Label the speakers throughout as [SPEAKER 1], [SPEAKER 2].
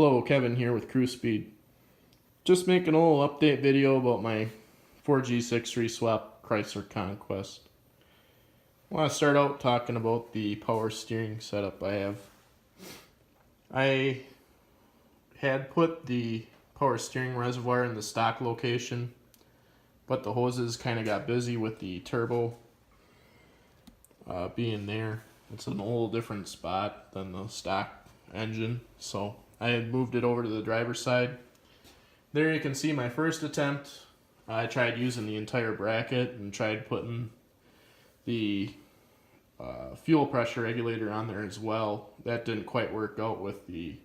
[SPEAKER 1] Hello, Kevin here with Cruise Speed. Just making a little update video about my 4G63 swap Chrysler Conquest. I want to start out talking about the power steering setup I have. I had put the power steering reservoir in the stock location, but the hoses kind of got busy with the turbo being there. It's in a little different spot than the stock engine, so I had moved it over to the driver's side. There you can see my first attempt. I tried using the entire bracket and tried putting the fuel pressure regulator on there as well. That didn't quite work out with the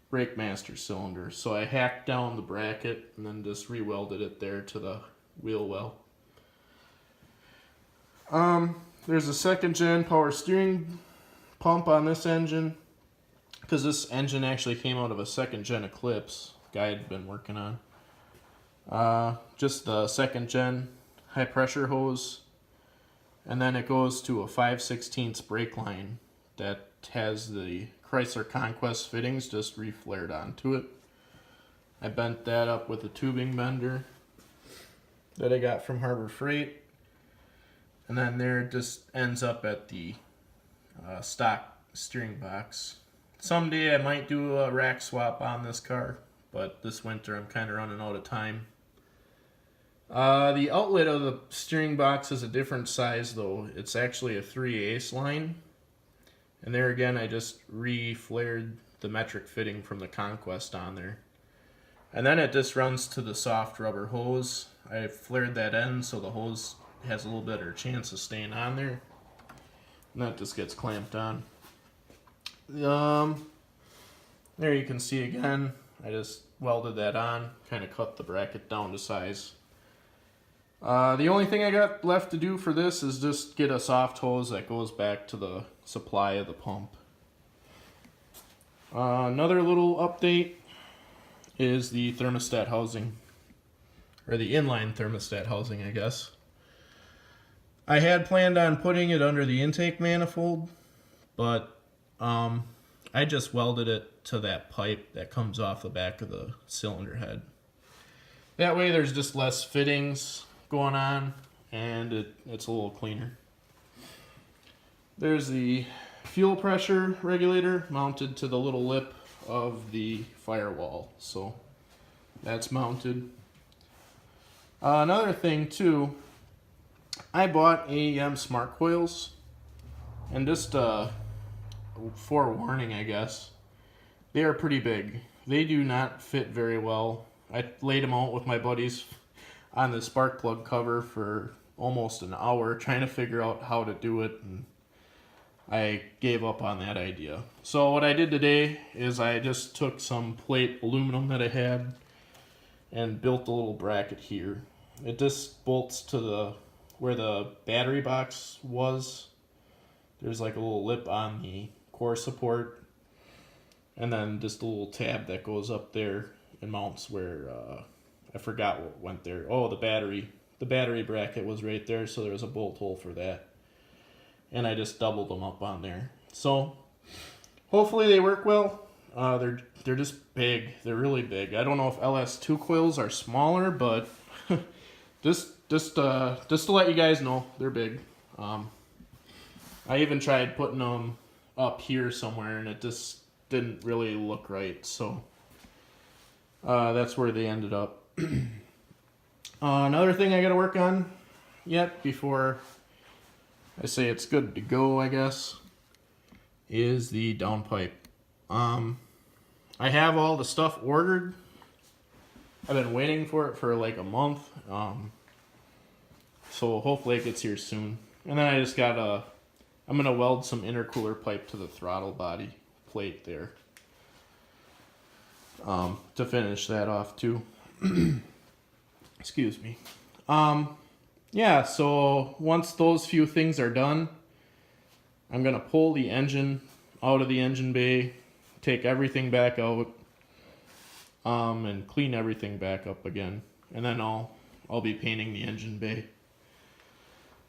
[SPEAKER 1] brake master cylinder, so I hacked down the bracket and then just re-welded it there to the wheel well. There's a second gen power steering pump on this engine, because this engine actually came out of a second gen Eclipse guy had been working on. Just the second gen high pressure hose, and then it goes to a 5/16 brake line that has the Chrysler Conquest fittings just reflared onto it. I bent that up with a tubing bender that I got from Harbor Freight, and then there it just ends up at the stock steering box. Someday I might do a rack swap on this car, but this winter I'm kind of running out of time. The outlet of the steering box is a different size though. It's actually a 3/8 line. And there again I just re-flared the metric fitting from the Conquest on there. And then it just runs to the soft rubber hose. I flared that end so the hose has a little better chance of staying on there. And that just gets clamped on. There you can see again, I just welded that on, kind of cut the bracket down to size. The only thing I got left to do for this is just get a soft hose that goes back to the supply of the pump. Another little update is the thermostat housing, or the inline thermostat housing, I guess. I had planned on putting it under the intake manifold, but I just welded it to that pipe that comes off the back of the cylinder head. That way there's just less fittings going on, and it's a little cleaner. There's the fuel pressure regulator mounted to the little lip of the firewall, so that's mounted. Another thing too, I bought AEM smart coils, and just forewarning, I guess, they are pretty big. They do not fit very well. I laid them out with my buddies on the spark plug cover for almost an hour trying to figure out how to do it, and I gave up on that idea. So what I did today is I just took some plate aluminum that I had and built a little bracket here. It just bolts to where the battery box was. There's like a little lip on the core support, and then just a little tab that goes up there and mounts where I forgot what went there. Oh, the battery bracket was right there, so there was a bolt hole for that, and I just doubled them up on there. So hopefully they work well. They're just big. They're really big. I don't know if LS2 coils are smaller, but just to let you guys know, they're big. I even tried putting them up here somewhere, and it just didn't really look right, so that's where they ended up. Another thing I gotta work on yet before I say it's good to go, I guess, is the downpipe. I have all the stuff ordered. I've been waiting for it for like a month, so hopefully it gets here soon. And then I just got I'm gonna weld some intercooler pipe to the throttle body plate there to finish that off too. Excuse me. Yeah, so once those few things are done, I'm gonna pull the engine out of the engine bay, take everything back out, and clean everything back up again, and then I'll be painting the engine bay.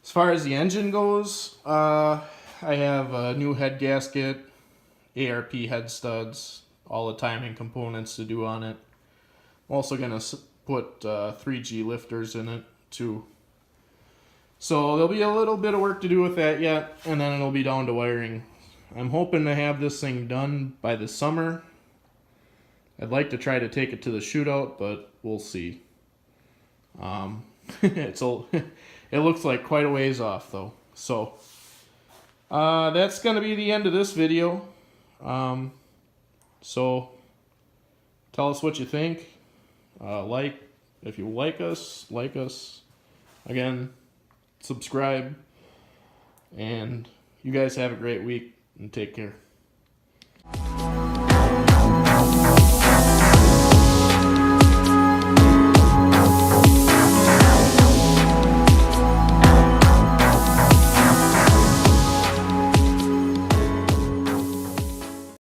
[SPEAKER 1] As far as the engine goes, I have a new head gasket, ARP head studs, all the timing components to do on it. I'm also going to put 3G lifters in it too. So there'll be a little bit of work to do with that yet, and then it'll be down to wiring. I'm hoping to have this thing done by the summer. I'd like to try to take it to the shootout, but we'll see. It looks like quite a ways off though. So that's going to be the end of this video. So tell us what you think. If you like us. Again, subscribe. And you guys have a great week and take care.